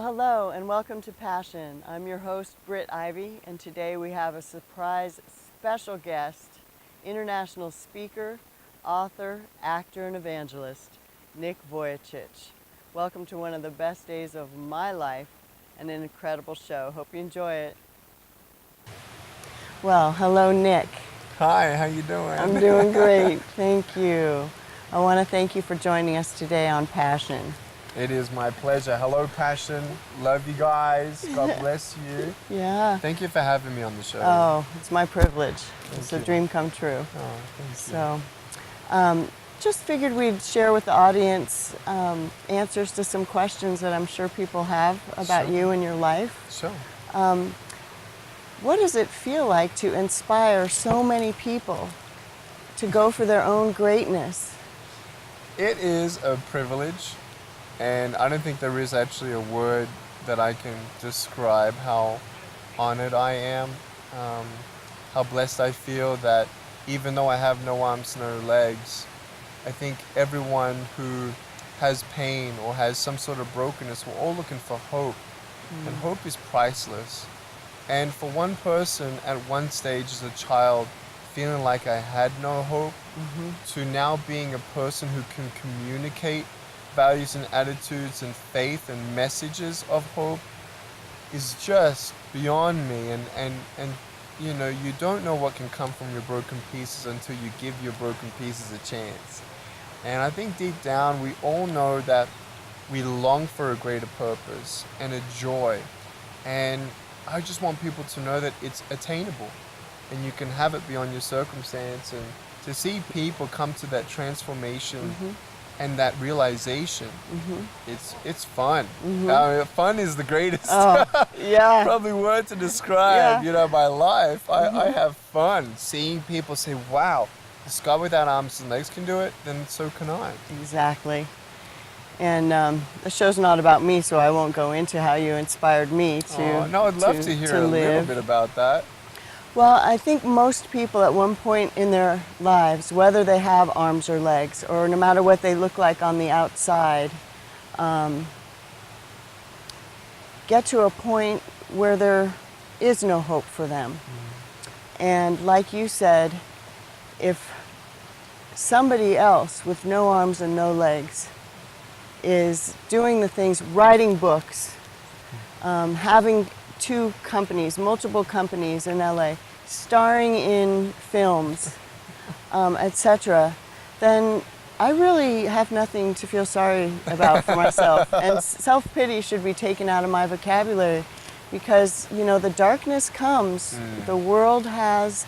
hello and welcome to Passion. I'm your host, Britt, and today we have a surprise special guest, international speaker, author, actor, and evangelist, Nick Vujicic. Welcome to one of the best days of my life and an incredible show. Hope you enjoy it. Well, hello, Nick. Hi, how you doing? I'm doing great, thank you. I want to thank you for joining us today on Passion. It is my pleasure. Hello, Passion. Love you guys. God bless you. Yeah. Thank you for having me on the show. Oh, it's my privilege. It's a you. dream come true. Oh, thank So, just figured we'd share with the audience answers to some questions that I'm sure people have about Sure. you and your life. Sure. What does it feel like to inspire so many people to go for their own greatness? It is a privilege, and I don't think there is actually a word that I can describe how honored I am, how blessed I feel that even though I have no arms, no legs, I think everyone who has pain or has some sort of brokenness, we're all looking for hope, and hope is priceless. And for one person at one stage as a child feeling like I had no hope, to now being a person who can communicate values and attitudes and faith and messages of hope is just beyond me. And you know, you don't know what can come from your broken pieces until you give your broken pieces a chance. And I think deep down we all know that we long for a greater purpose and a joy. And I just want people to know that it's attainable and you can have it beyond your circumstance. And to see people come to that transformation and that realization, it's fun. Fun is the greatest probably word to describe you know, my life. I have fun seeing people say, wow, this guy without arms and legs can do it, then so can I. Exactly. And the show's not about me, so I won't go into how you inspired me to no, I'd love to hear a little bit about that. Well, I think most people at one point in their lives, whether they have arms or legs, or no matter what they look like on the outside, get to a point where there is no hope for them. And like you said, if somebody else with no arms and no legs is doing the things, writing books, having two companies, multiple companies in LA, starring in films, etc., then I really have nothing to feel sorry about for myself. And self-pity should be taken out of my vocabulary because, you know, the darkness comes. The world has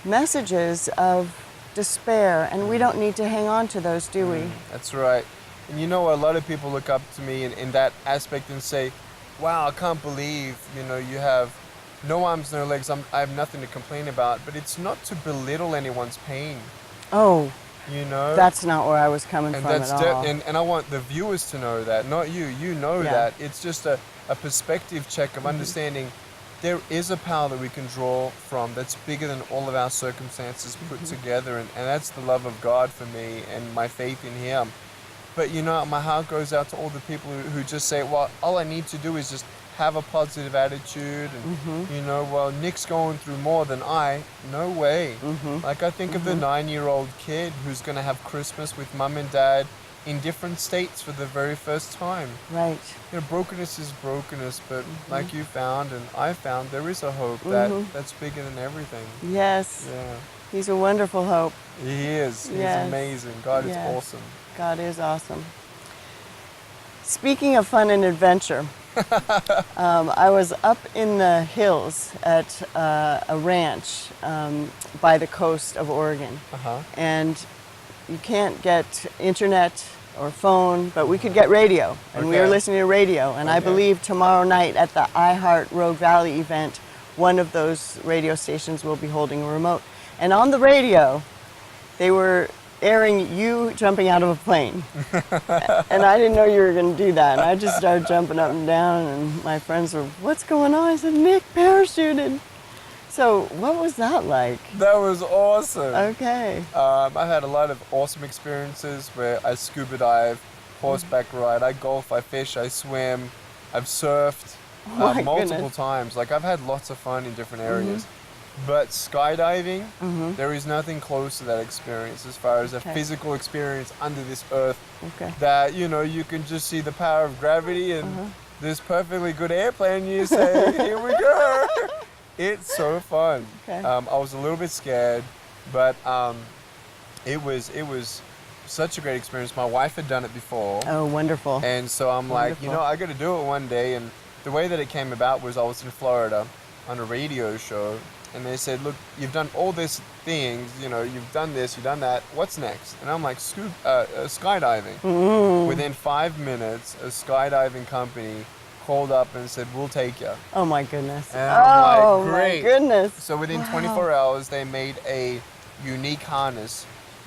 messages of despair, and we don't need to hang on to those, do we? That's right. And you know, a lot of people look up to me in that aspect and say, wow, I can't believe, you know, you have no arms, no legs, I have nothing to complain about. But it's not to belittle anyone's pain. Oh, you know? That's not where I was coming from at all. And I want the viewers to know that, not you. You know that. It's just a perspective check of understanding there is a power that we can draw from that's bigger than all of our circumstances put together. And that's the love of God for me and my faith in Him. But you know, my heart goes out to all the people who just say, well, all I need to do is just have a positive attitude. And, you know, well, Nick's going through more than I. No way. Like, I think of the 9-year-old kid who's going to have Christmas with mum and dad in different states for the very first time. Right. You know, brokenness is brokenness, but like you found and I found, there is a hope that's bigger than everything. Yes. Yeah. He's a wonderful hope. He is. He's amazing. God is awesome. God is awesome. Speaking of fun and adventure, I was up in the hills at a ranch by the coast of Oregon. And you can't get internet or phone, but we could get radio. And we were listening to radio. And I believe tomorrow night at the iHeart Rogue Valley event, one of those radio stations will be holding a remote. And on the radio, they were airing you jumping out of a plane. And I didn't know you were going to do that. And I just started jumping up and down, and my friends were, what's going on? I said, Nick parachuted. So what was that like? That was awesome. Okay. I've had a lot of awesome experiences where I scuba dive, horseback ride, I golf, I fish, I swim. I've surfed Oh my multiple goodness. times. Like I've had lots of fun in different areas. But skydiving, there is nothing close to that experience as far as a Okay. physical experience under this earth Okay. that, you know, you can just see the power of gravity and this perfectly good airplane, you say, here we go. It's so fun. Okay. I was a little bit scared, but it was such a great experience. My wife had done it before. Oh, wonderful. And so I'm like, you Wonderful. know, I got to do it one day. And the way that it came about was I was in Florida on a radio show, and they said, look, you've done all these things, you know, you've done this, you've done that. What's next? And I'm like, skydiving. Within 5 minutes, a skydiving company called up and said, we'll take you. Oh my goodness. And I'm Oh like, great. my goodness. So within Wow. 24 hours, they made a unique harness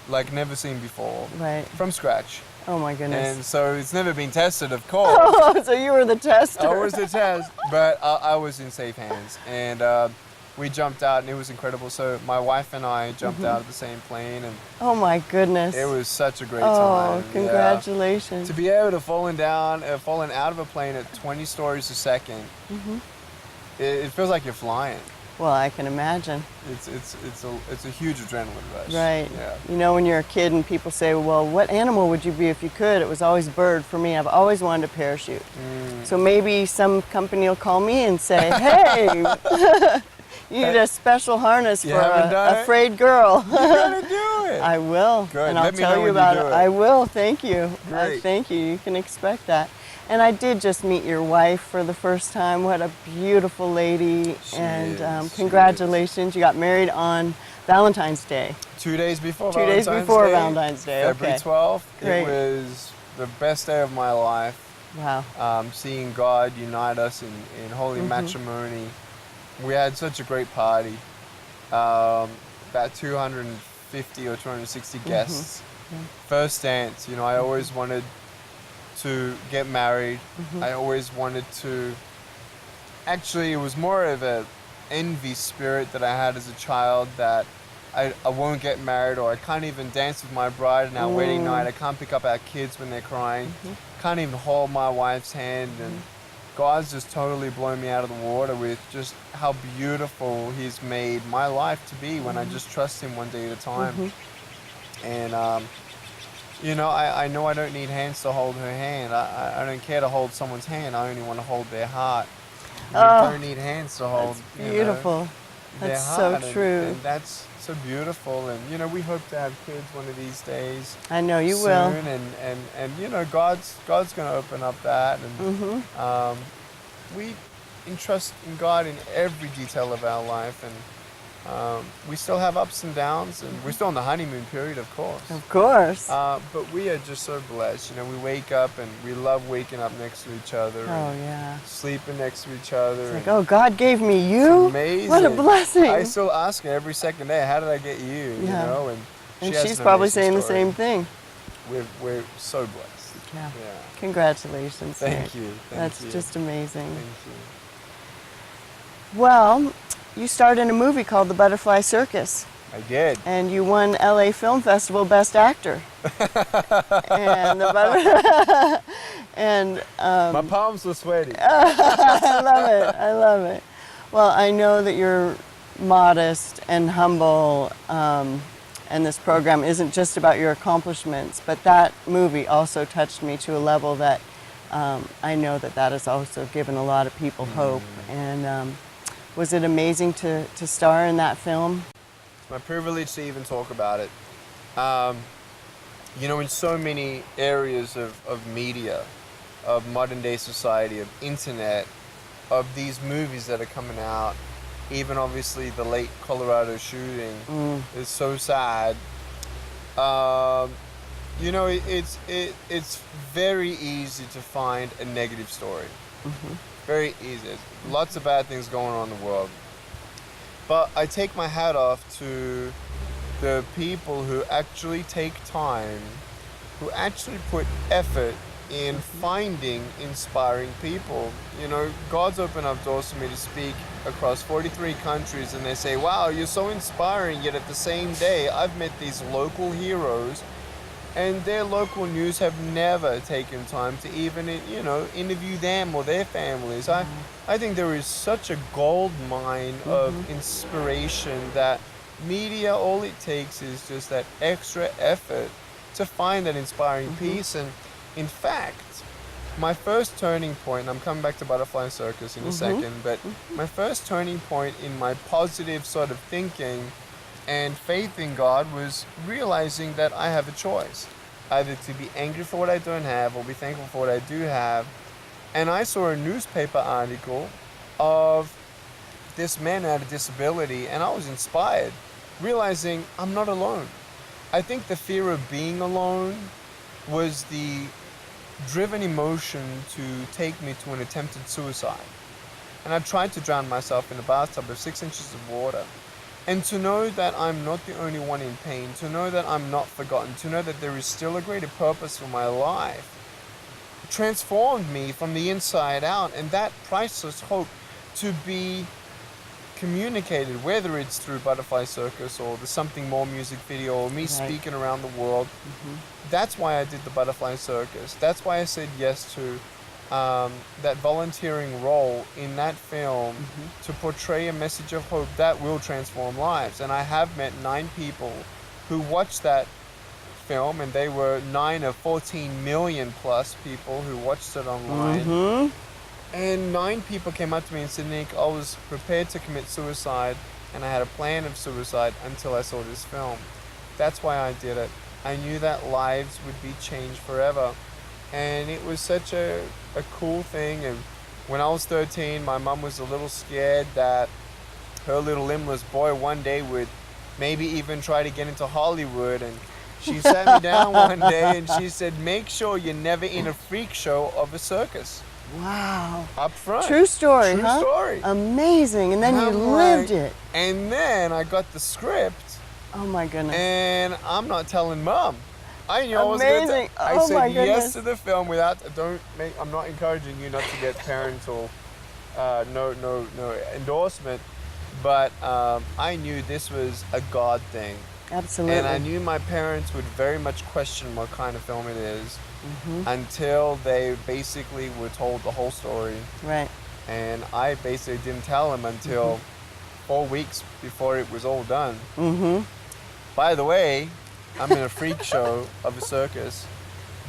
like never seen before Right. from scratch. Oh my goodness. And so it's never been tested, of course. Oh, so you were the tester. I was the test, but I was in safe hands. And we jumped out, and it was incredible. So my wife and I jumped out of the same plane, and Oh my goodness. it was such a great Oh, time. congratulations. Yeah. To be able to falling out of a plane at 20 stories a second, it feels like you're flying. Well, I can imagine. It's a huge adrenaline rush. Right. Yeah. You know, when you're a kid and people say, well, what animal would you be if you could? It was always bird for me. I've always wanted to parachute. So maybe some company will call me and say, hey, you need a special harness You for haven't done a it? afraid girl. You gotta do it. I will. Good. And I'll Let me tell know you when you about do it. it. I will. Thank you. Great. Thank you. You can expect that. And I did just meet your wife for the first time. What a beautiful lady. She and is, she congratulations. You got married on Valentine's Day. 2 days before 2 days Valentine's before Day, Valentine's Day. February Okay. 12th. Great. It was the best day of my life. Wow. Seeing God unite us in holy matrimony. We had such a great party. About 250 or 260 guests. First dance, you know, I always wanted to get married. I always wanted to, actually it was more of a envy spirit that I had as a child, that I won't get married, or I can't even dance with my bride on our wedding night. I can't pick up our kids when they're crying. Can't even hold my wife's hand. And God's just totally blown me out of the water with just how beautiful He's made my life to be when I just trust Him one day at a time. And you know, I know I don't need hands to hold her hand. I don't care to hold someone's hand. I only want to hold their heart. You don't need hands to hold. That's beautiful. You know, their That's so heart. true. And that's so beautiful. And you know, we hope to have kids one of these days. I know you soon. will. And you know, God's going to open up that. And we entrust in God in every detail of our life. And we still have ups and downs, and we're still in the honeymoon period, of course. Of course. But we are just so blessed. You know, we wake up and we love waking up next to each other. Oh, and yeah. sleeping next to each other. It's like, and oh, God gave me you? it's amazing. What a blessing. I still ask her every second day, how did I get you? You Yeah. know, and And she has she's an probably amazing saying the story. same thing. We're so blessed. Yeah. Yeah. Congratulations. Thank Nick. you. Thank That's you. just amazing. Thank you. Well, you starred in a movie called The Butterfly Circus, I did. and you won LA Film Festival Best Actor. And the butter- and My palms were sweaty. I love it. I love it. Well, I know that you're modest and humble, and this program isn't just about your accomplishments, but that movie also touched me to a level that I know that has also given a lot of people hope. And was it amazing to star in that film? It's my privilege to even talk about it. You know, in so many areas of media, of modern day society, of internet, of these movies that are coming out, even obviously the late Colorado shooting is so sad. You know, it's very easy to find a negative story. Very easy. Lots of bad things going on in the world. But I take my hat off to the people who actually take time, who actually put effort in finding inspiring people. You know, God's opened up doors for me to speak across 43 countries, and they say, wow, you're so inspiring, yet at the same day, I've met these local heroes and their local news have never taken time to even, interview them or their families. I think there is such a gold mine of inspiration that media, all it takes is just that extra effort to find that inspiring piece. And in fact, my first turning point, and I'm coming back to Butterfly Circus in a second, but my first turning point in my positive sort of thinking and faith in God was realizing that I have a choice, either to be angry for what I don't have or be thankful for what I do have. And I saw a newspaper article of this man who had a disability, and I was inspired, realizing I'm not alone. I think the fear of being alone was the driven emotion to take me to an attempted suicide. And I tried to drown myself in a bathtub of 6 inches of water. And to know that I'm not the only one in pain, to know that I'm not forgotten, to know that there is still a greater purpose for my life, transformed me from the inside out. And that priceless hope to be communicated, whether it's through Butterfly Circus or the Something More music video or me speaking around the world, that's why I did the Butterfly Circus. That's why I said yes to that volunteering role in that film to portray a message of hope that will transform lives. And I have met 9 people who watched that film, and they were 9 of 14 million plus people who watched it online. And 9 people came up to me and said, Nick, I was prepared to commit suicide and I had a plan of suicide until I saw this film. That's why I did it. I knew that lives would be changed forever. And it was such a cool thing. And when I was 13, my mom was a little scared that her little limbless boy one day would maybe even try to get into Hollywood. And she sat me down one day and she said, make sure you're never in a freak show of a circus. Wow. Up front. True story, True huh? story. Amazing. And then you lived it. And then I got the script. Oh my goodness. And I'm not telling Mom. I knew I was Amazing. I Oh said my yes goodness. to the film I'm not encouraging you not to get parental no endorsement, but I knew this was a God thing. Absolutely. And I knew my parents would very much question what kind of film it is until they basically were told the whole story. Right. And I basically didn't tell them until 4 weeks before it was all done. By the way, I'm in a freak show of a circus,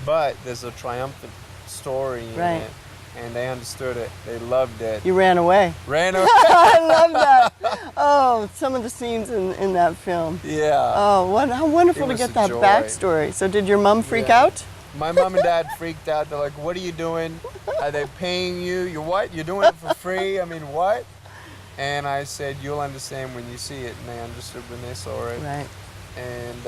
but there's a triumphant story in it. And they understood it. They loved it. You ran away. Ran away. I love that. Oh, some of the scenes in that film. Yeah. Oh, how wonderful to get that joy. Backstory. So did your mom freak out? My mom and dad freaked out. They're like, what are you doing? Are they paying you? You what? You're doing it for free? I mean, what? And I said, you'll understand when you see it. And they understood when they saw it. Right. And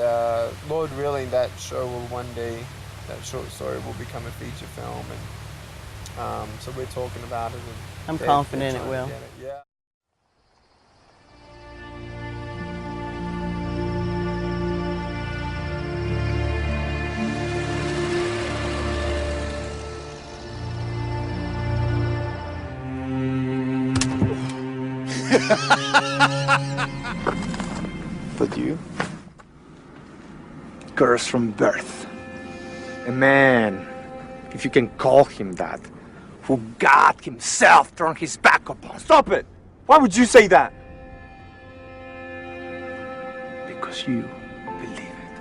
Lord willing, that show will one day, that short story will become a feature film. And so we're talking about it. And I'm confident it will. Yeah. But you? Cursed from birth. A man, if you can call him that, who God himself turned his back upon. Stop it! Why would you say that? Because you believe it.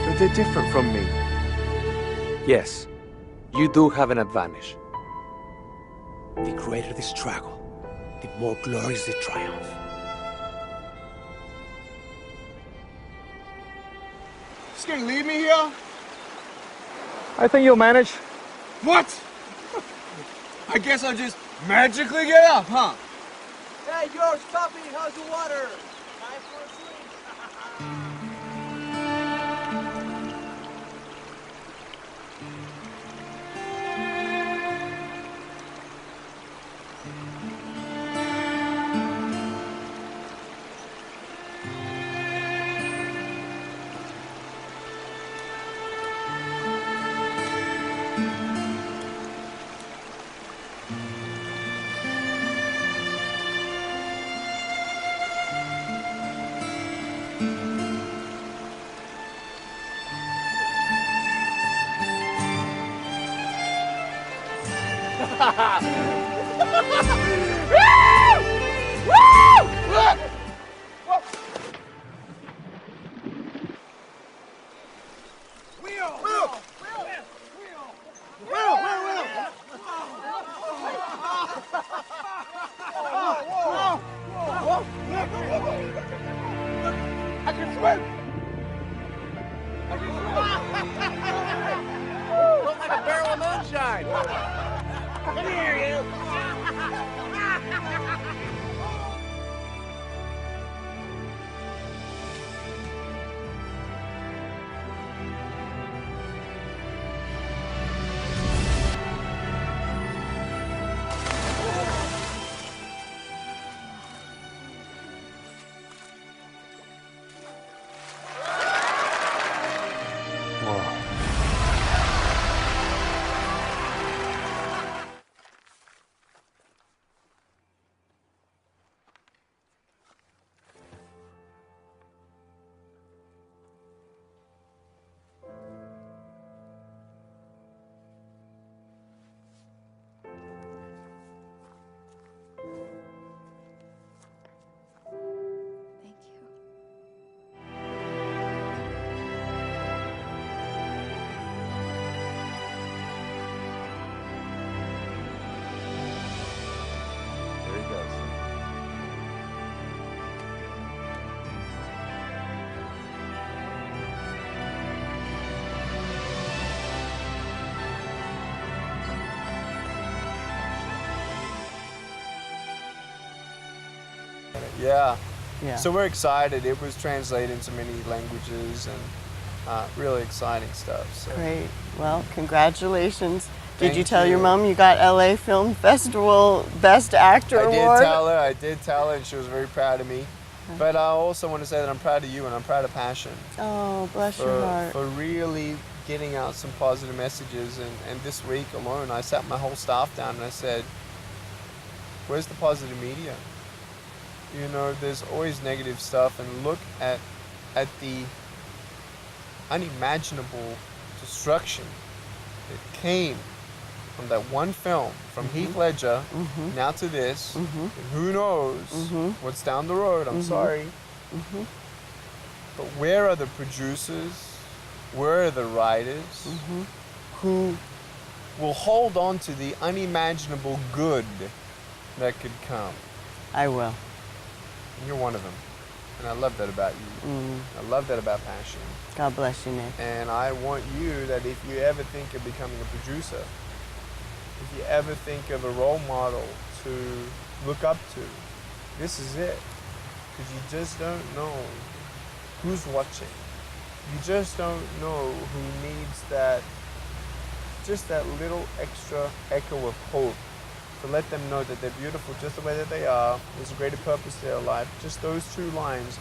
But they're different from me. Yes, you do have an advantage. The greater the struggle, the more glorious the triumph. Just gonna leave me here? I think you'll manage. What? I guess I'll just magically get up, huh? Hey, yours, puppy, how's the water? Time for a swim. I can swim! Look like a barrel of moonshine. Come here, you. Thank you. There he goes. Yeah. Yeah. So we're excited. It was translated into many languages and really exciting stuff. So. Great. Well, congratulations. Did you Thank tell your you. mom you got LA Film Festival Best Actor I did Award? tell her, and she was very proud of me. But I also want to say that I'm proud of you and I'm proud of Passion Oh, bless your heart. for really getting out some positive messages. And this week alone, I sat my whole staff down and I said, where's the positive media? You know, there's always negative stuff, and look at the unimaginable destruction that came from that one film, from Heath Ledger, now to this, and who knows what's down the road, I'm sorry. But where are the producers? Where are the writers who will hold on to the unimaginable good that could come? I will. And you're one of them. And I love that about you. I love that about Passion. God bless you, Nick. And I want you that if you ever think of becoming a producer, if you ever think of a role model to look up to, this is it. Because you just don't know who's watching. You just don't know who needs that, just that little extra echo of hope to let them know that they're beautiful just the way that they are. There's a greater purpose to their life. Just those 2 lines.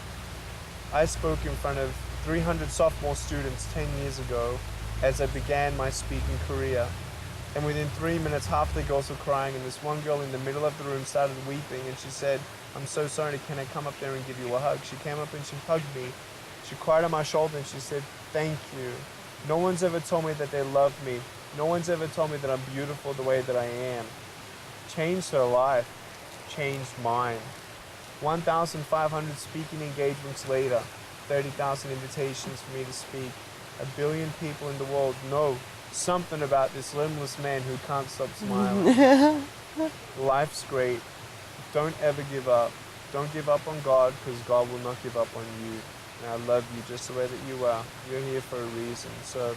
I spoke in front of 300 sophomore students 10 years ago as I began my speaking career. And within 3 minutes, half the girls were crying, and this one girl in the middle of the room started weeping, and she said, I'm so sorry, can I come up there and give you a hug? She came up and she hugged me. She cried on my shoulder and she said, thank you. No one's ever told me that they love me. No one's ever told me that I'm beautiful the way that I am. Changed her life, changed mine. 1,500 speaking engagements later, 30,000 invitations for me to speak. 1 billion people in the world know something about this limbless man who can't stop smiling. Life's great. Don't ever give up. Don't give up on God, because God will not give up on you. And I love you just the way that you are. You're here for a reason. So,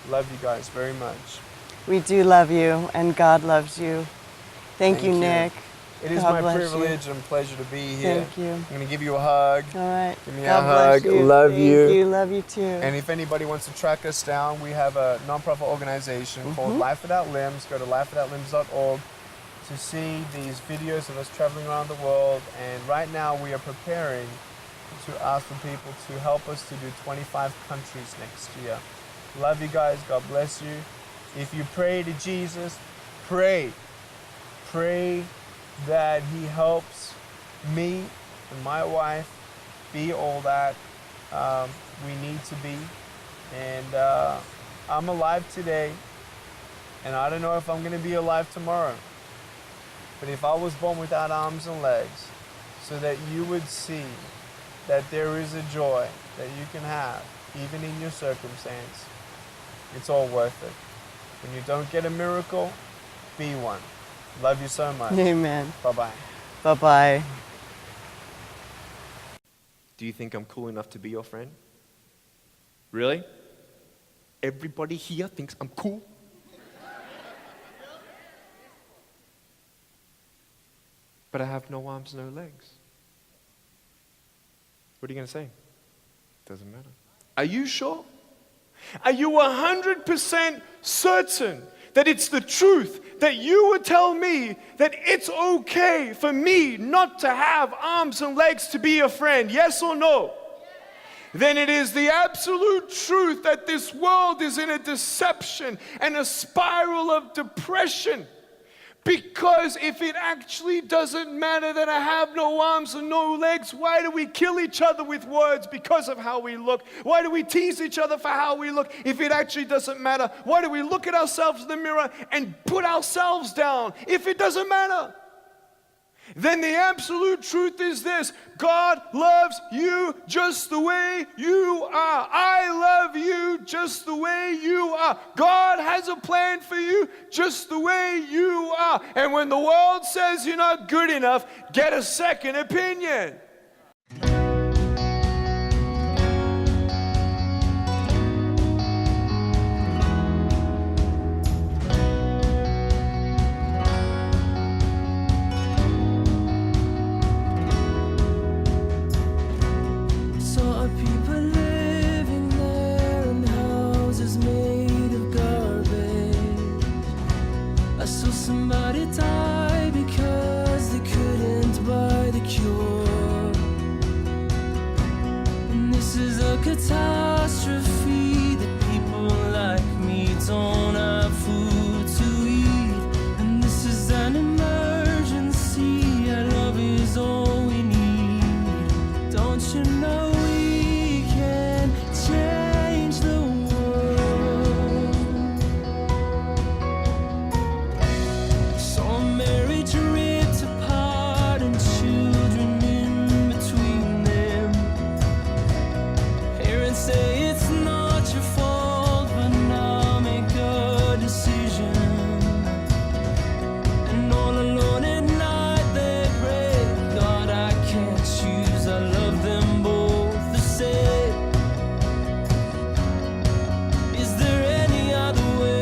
love you guys very much. We do love you, and God loves you. Thank you, Nick. It is God my bless privilege and pleasure to be here. Thank you. I'm going to give you a hug. All right. Give me God a hug. bless you. Love Thank you. you. Love you too. And if anybody wants to track us down, we have a non-profit organization called Life Without Limbs. Go to lifewithoutlimbs.org to see these videos of us traveling around the world. And right now we are preparing to ask for people to help us to do 25 countries next year. Love you guys. God bless you. If you pray to Jesus, pray. Pray that he helps me and my wife be all that we need to be. And I'm alive today And I don't know if I'm going to be alive tomorrow. But if I was born without arms and legs, so that you would see that there is a joy that you can have, even in your circumstance, it's all worth it. When you don't get a miracle, be one. Love you so much. Amen. Bye-bye. Bye-bye. Do you think I'm cool enough to be your friend? Really? Everybody here thinks I'm cool? But I have no arms, no legs. What are you going to say? Doesn't matter. Are you sure? Are you 100% certain that it's the truth, that you would tell me that it's okay for me not to have arms and legs to be a friend? Yes or no? Then it is the absolute truth that this world is in a deception and a spiral of depression. Because if it actually doesn't matter that I have no arms and no legs, why do we kill each other with words because of how we look? Why do we tease each other for how we look if it actually doesn't matter? Why do we look at ourselves in the mirror and put ourselves down if it doesn't matter? Then the absolute truth is this: God loves you just the way you are. I love you just the way you are. God has a plan for you just the way you are. And when the world says you're not good enough, get a second opinion. Somebody die because they couldn't buy the cure. And this is a catastrophe that people like me don't have food to eat. And this is an emergency. Our love is all we need. Don't you know we can change the world? Marriage ripped apart and children in between them. Parents say it's not your fault, but now make a decision. And all alone at night they pray, God, I can't choose, I love them both the same. Is there any other way?